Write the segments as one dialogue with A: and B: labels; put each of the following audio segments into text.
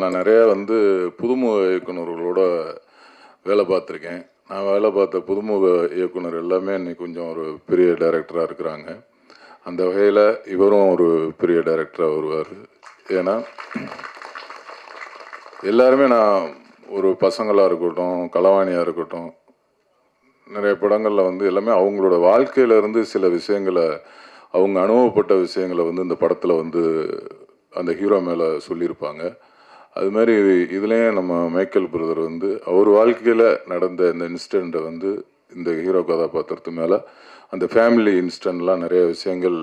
A: நான் நிறையா புதுமுக இயக்குநர்களோட வேலை பார்த்துருக்கேன். நான் வேலை பார்த்த புதுமுக இயக்குனர் எல்லாமே இன்னைக்கு கொஞ்சம் ஒரு பெரிய டைரக்டராக இருக்கிறாங்க. அந்த வகையில் இவரும் ஒரு பெரிய டைரக்டராக வருவார். ஏன்னா எல்லாருமே நான் ஒரு பசங்களாக இருக்கட்டும், கலவாணியாக இருக்கட்டும், நிறைய படங்களில் எல்லாமே அவங்களோட வாழ்க்கையிலேருந்து சில விஷயங்களை, அவங்க அனுபவப்பட்ட விஷயங்களை இந்த படத்தில் அந்த ஹீரோ மேலே சொல்லியிருப்பாங்க. அது மாதிரி இதுலேயும் நம்ம மைக்கேல் பிரதர் அவர் வாழ்க்கையில் நடந்த இந்த இன்சிடெண்ட்டை இந்த ஹீரோ கதாபாத்திரத்து மேலே அந்த ஃபேமிலி இன்சிடெண்ட்லாம் நிறைய விஷயங்கள்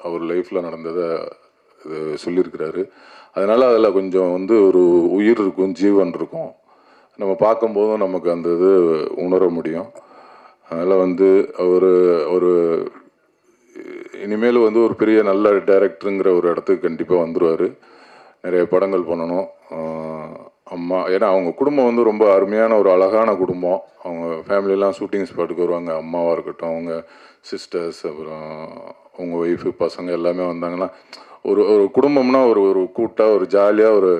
A: அவர் லைஃப்பில் நடந்ததை இது சொல்லியிருக்கிறாரு. அதனால் அதில் கொஞ்சம் ஒரு உயிர் இருக்கும், ஜீவன் இருக்கும். நம்ம பார்க்கும்போதும் நமக்கு அந்த இது உணர முடியும். அதனால் அவர் ஒரு இனிமேல் ஒரு பெரிய நல்ல டைரக்டருங்கிற ஒரு இடத்துக்கு கண்டிப்பாக வந்துடுவார். நிறைய படங்கள் பண்ணணும். அம்மா, ஏன்னா அவங்க குடும்பம் ரொம்ப அருமையான ஒரு அழகான குடும்பம். அவங்க ஃபேமிலியெலாம் ஷூட்டிங் ஸ்பாட்டுக்கு வருவாங்க. அம்மாவாக இருக்கட்டும், அவங்க சிஸ்டர்ஸ், அப்புறம் அவங்க ஒய்ஃபு, பசங்க எல்லாமே வந்தாங்கன்னா ஒரு ஒரு குடும்பம்னா ஒரு ஒரு கூட்டாக, ஒரு ஜாலியாக,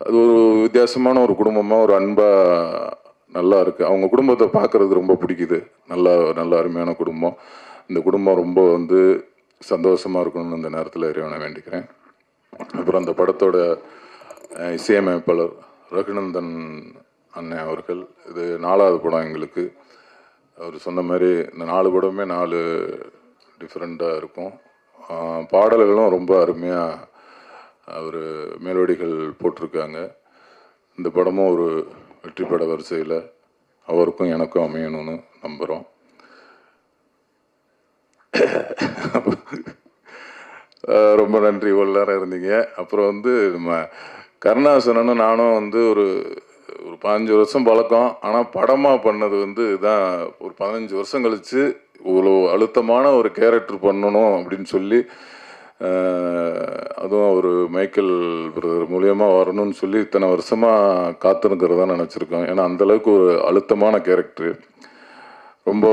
A: அது ஒரு வித்தியாசமான ஒரு குடும்பமாக, ஒரு அன்பாக நல்லா இருக்குது. அவங்க குடும்பத்தை பார்க்குறது ரொம்ப பிடிக்குது. நல்ல அருமையான குடும்பம். இந்த குடும்பம் ரொம்ப சந்தோஷமாக இருக்கணும்னு இந்த நேரத்தில் இறைவனை வேண்டிக்கிறேன். அப்புறம் அந்த படத்தோட இசையமைப்பாளர் ரகுநந்தன் அண்ணன் அவர்கள், இது 4வது படம் எங்களுக்கு. அவர் சொன்ன மாதிரி இந்த 4 படமே 4 டிஃப்ரெண்ட்டாக இருக்கும். பாடல்களும் ரொம்ப அருமையாக அவர் மெலோடிகள் போட்டிருக்காங்க. இந்த படமும் ஒரு வெற்றி பட வரிசையில் அவருக்கும் எனக்கும் அமையணும்னு நம்புகிறோம். ரொம்ப நன்றி, இவ்வளோ நேரம் இருந்தீங்க. அப்புறம் நம்ம கருணாசனனும் நானும் ஒரு 15 வருஷம் பழக்கம். ஆனால் படமாக பண்ணது இதுதான் ஒரு 15 வருஷம் கழித்து இவ்வளோ அழுத்தமான ஒரு கேரக்டர் பண்ணணும் அப்படின்னு சொல்லி, அதுவும் ஒரு மைக்கேல் பிரதர் மூலியமாக வரணும்னு சொல்லி இத்தனை வருஷமாக காத்துனுக்கிறதா நினச்சிருக்கோம். ஏன்னா அந்தளவுக்கு ஒரு அழுத்தமான கேரக்டரு. ரொம்ப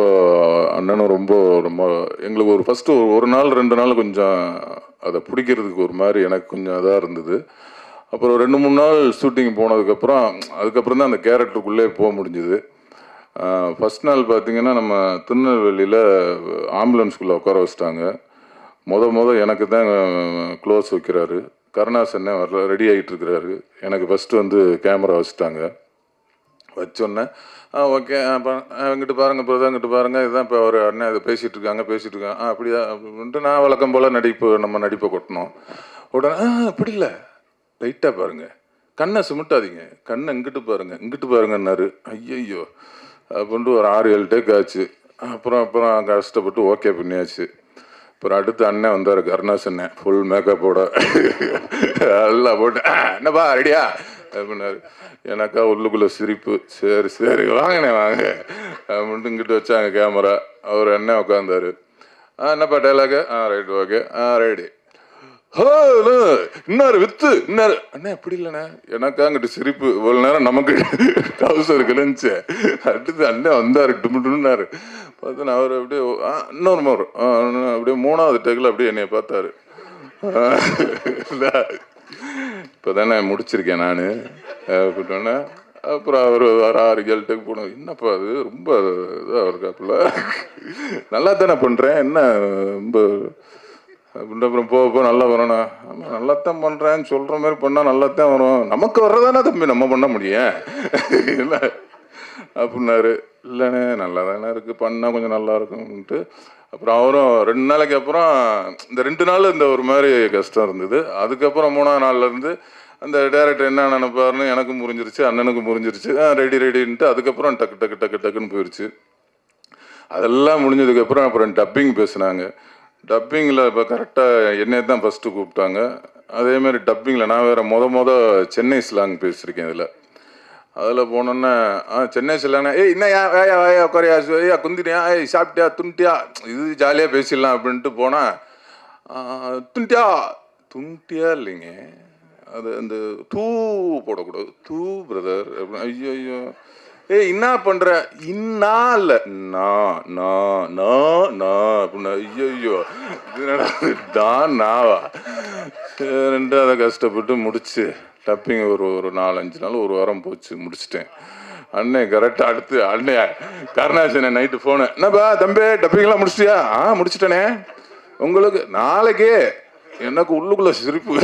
A: அண்ணனும் ரொம்ப எங்களுக்கு ஒரு ஃபஸ்ட்டு ஒரு நாள் 2 நாள் கொஞ்சம் அதை பிடிக்கிறதுக்கு ஒரு மாதிரி எனக்கு கொஞ்சம் இதாக இருந்தது. அப்புறம் 2-3 நாள் ஷூட்டிங் போனதுக்கப்புறம் அதுக்கப்புறம் தான் அந்த கேரக்டருக்குள்ளே போக முடிஞ்சுது. ஃபஸ்ட் நாள் பார்த்திங்கன்னா நம்ம திருநெல்வேலியில் ஆம்புலன்ஸ்குள்ளே உட்கார வச்சிட்டாங்க. எனக்கு தான் க்ளோஸ் வைக்கிறாரு. கருணாசன்னே வரல, ரெடி ஆகிட்டுருக்கிறாரு. எனக்கு ஃபஸ்ட்டு கேமரா வச்சுட்டாங்க. வச்சோன்னே ஓகே, இங்கிட்டு பாருங்கள் பிரதர், இங்கிட்டு பாருங்கள், இதுதான் இப்போ ஒரு அண்ணன் இதை பேசிகிட்டு இருக்காங்க. அப்படியா அப்படின்ட்டு நான் வழக்கம் போல் நம்ம நடிப்பை கொட்டணும். உடனே அப்படி இல்லை, லைட்டாக பாருங்கள், கண்ணை சிமிட்டாதீங்க, கண்ணை இங்கிட்டு பாருங்கன்னாரு. ஐயோ அப்படின்ட்டு ஒரு 6-7 டேக் ஆச்சு. அப்புறம் கஷ்டப்பட்டு ஓகே பண்ணியாச்சு. அப்புறம் அடுத்து அண்ணன் வந்தார், கருணாசண்ணே, ஃபுல் மேக்கப்போட எல்லாம் போட்டு என்னப்பா ரெடியா அப்படின்னாரு. எனக்கா உள்ளுக்குள்ளே சிரிப்பு. சரி வாங்கினே வாங்க அப்படின்ட்டு இங்கிட்டு வச்சாங்க கேமரா. அவர் அண்ணன் உட்காந்தாரு. என்னப்பா dialogue? Right, okay, ready. Hello, இன்னாரு வித்து இன்னாரு அண்ணே, அப்படி இல்லைண்ணே. எனக்கா அங்கிட்டு சிரிப்பு. இவ்வளோ நேரம் நமக்கு டவுசர் கிழிஞ்சு. அடுத்து அண்ணன் வந்தார், டுமுன்னாரு. பார்த்து நான் அவர் அப்படியே இன்னொரு அப்படியே 3வது டேக்கில் அப்படியே என்னைய பார்த்தாரு. இப்போ தானே முடிச்சிருக்கேன் நான் அப்படின்னோடனே அப்புறம் அவர் வர 6-7 டேக் போனோம். என்னப்பா அது ரொம்ப இதாக இருக்காப்புல, நல்லா தானே பண்ணுறேன், என்ன ரொம்ப அப்படின்ட்டு. அப்புறம் போக நல்லா வரணும். ஆமாம், நல்லாத்தான் பண்ணுறேன்னு சொல்கிற மாதிரி பண்ணால் நல்லாத்தான் வரும். நமக்கு வர்றதானே தம்பி நம்ம பண்ண முடியும் இல்லை அப்படின்னாரு. இல்லைண்ணே, நல்லா தானே இருக்குது, பண்ணால் கொஞ்சம் நல்லா இருக்கும்ன்ட்டு. அப்புறம் அவரும் 2 நாளைக்கு அப்புறம் இந்த 2 நாள் இந்த ஒரு மாதிரி கஷ்டம் இருந்தது. அதுக்கப்புறம் 3ஆவது நாள்லேருந்து அந்த டேரக்டர் என்ன நினைப்பாருன்னு எனக்கும் புரிஞ்சிருச்சு, அண்ணனுக்கும் புரிஞ்சிருச்சு. ரெடின்ட்டு அதுக்கப்புறம் டக்குன்னு போயிடுச்சு. அதெல்லாம் முடிஞ்சதுக்கப்புறம் அப்புறம் டப்பிங் பேசுனாங்க. டப்பிங்கில் இப்போ கரெக்டாக என்னையை தான் ஃபஸ்ட்டு கூப்பிட்டாங்க. அதேமாதிரி டப்பிங்கில் நான் வேறு சென்னை ஸ்லாங் பேசியிருக்கேன். அதில் போனோன்னே சென்னை ஸ்லாங்னா இன்னையா வேயா உட்காரியா, ஐயா குந்தினியா, சாப்பிட்டியா, துண்டியா, இது ஜாலியாக பேசிடலாம் அப்படின்ட்டு போனால் துண்டியா இல்லைங்க, அது அந்த தூ போடக்கூடாது, தூ பிரதர் அப்படின்னு. ஐயோ என்ன பண்ணுற, இன்னா இல்லை நான் அப்படின்னா. ஐயோ இது நாவா. 2 அதை கஷ்டப்பட்டு முடிச்சு டப்பிங் ஒரு ஒரு 4-5 நாள், ஒரு வாரம் போச்சு, முடிச்சிட்டேன். அண்ணன் கரெக்டாக அடுத்து அண்ணன் கருணாசன நைட்டு ஃபோனு, என்னப்பா தம்பி டப்பிங்லாம் முடிச்சிட்டியா? முடிச்சிட்டனே. உங்களுக்கு நாளைக்கே. எனக்கு உள்ளுக்குள்ள சிரிப்பு.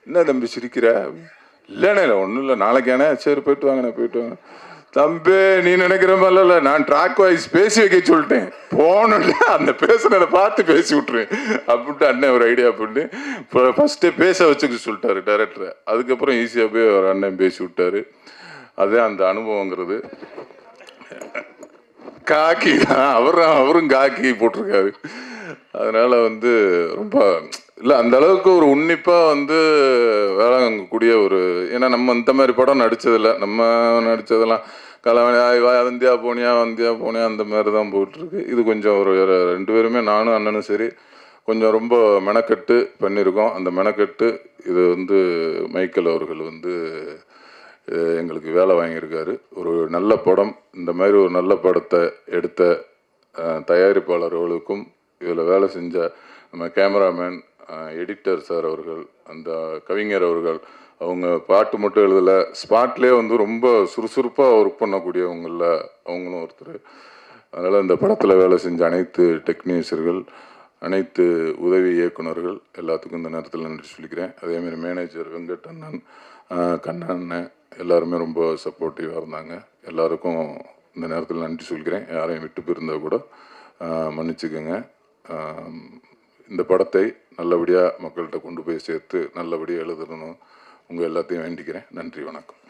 A: என்ன தம்பி சிரிக்கிற? இல்லைண்ணே, இல்லை ஒன்றும் இல்லை, நாளைக்கானே. சரி போயிட்டு வாங்கண்ணே, போயிட்டு வாங்க. தம்பி நீ நினைக்கிற மாதிரி இல்லை, நான் ட்ராக் வாய்ஸ் பேசி வைக்க சொல்லிட்டேன். போனோடனே அந்த பேசுனதை பார்த்து பேசி விட்டுருவேன் அப்படின்ட்டு அண்ணன் ஒரு ஐடியா பண்ணி இப்போ ஃபஸ்ட்டே பேச வச்சுக்க சொல்லிட்டாரு டைரக்டரை. அதுக்கப்புறம் ஈஸியாக போய் ஒரு அண்ணன் பேசி விட்டாரு. அதே அந்த அனுபவங்கிறது. காக்கி தான் அவரும் காக்கி போட்டிருக்காரு. அதனால ரொம்ப இல்லை, அந்த அளவுக்கு ஒரு உன்னிப்பாக வேலை கூடிய ஒரு, ஏன்னா நம்ம இந்த மாதிரி படம் நடித்ததில்லை. நம்ம நடித்ததெல்லாம் வந்தியா போனியா அந்த மாதிரி தான் போயிட்டுருக்கு. இது கொஞ்சம் ஒரு 2 பேருமே, நானும் அண்ணனும் சரி, கொஞ்சம் ரொம்ப மெனக்கட்டு பண்ணியிருக்கோம். அந்த மெனக்கட்டு இது மைக்கேல் அவர்கள் எங்களுக்கு வேலை வாங்கியிருக்காரு. ஒரு நல்ல படம், இந்த மாதிரி ஒரு நல்ல படத்தை எடுத்த தயாரிப்பாளர்களுக்கும் இதில் வேலை செஞ்ச நம்ம கேமராமேன், எடிட்டர் சார் அவர்கள், அந்த கவிஞர் அவர்கள், அவங்க பாட்டு மட்டும் எழுதலை, ஸ்பாட்லேயே ரொம்ப சுறுசுறுப்பாக ஒர்க் பண்ணக்கூடியவங்களில் அவங்களும் ஒருத்தர். அதனால் இந்த படத்தில் வேலை செஞ்ச அனைத்து டெக்னீஷியர்கள், அனைத்து உதவி இயக்குநர்கள் எல்லாத்துக்கும் இந்த நேரத்தில் நன்றி சொல்லிக்கிறேன். அதேமாதிரி மேனேஜர் வெங்கட் அண்ணன், கண்ணண்ணன் எல்லாருமே ரொம்ப சப்போர்ட்டிவாக இருந்தாங்க. எல்லாருக்கும் இந்த நேரத்தில் நன்றி சொல்லிக்கிறேன். யாரையும் விட்டு போயிருந்தால் கூட மன்னிச்சுக்கோங்க. இந்த படத்தை நல்லபடியாக மக்கள்கிட்ட கொண்டு போய் சேர்த்து நல்லபடியாக எழுதணும் உங்கள் எல்லாத்தையும் வேண்டிக்கிறேன். நன்றி, வணக்கம்.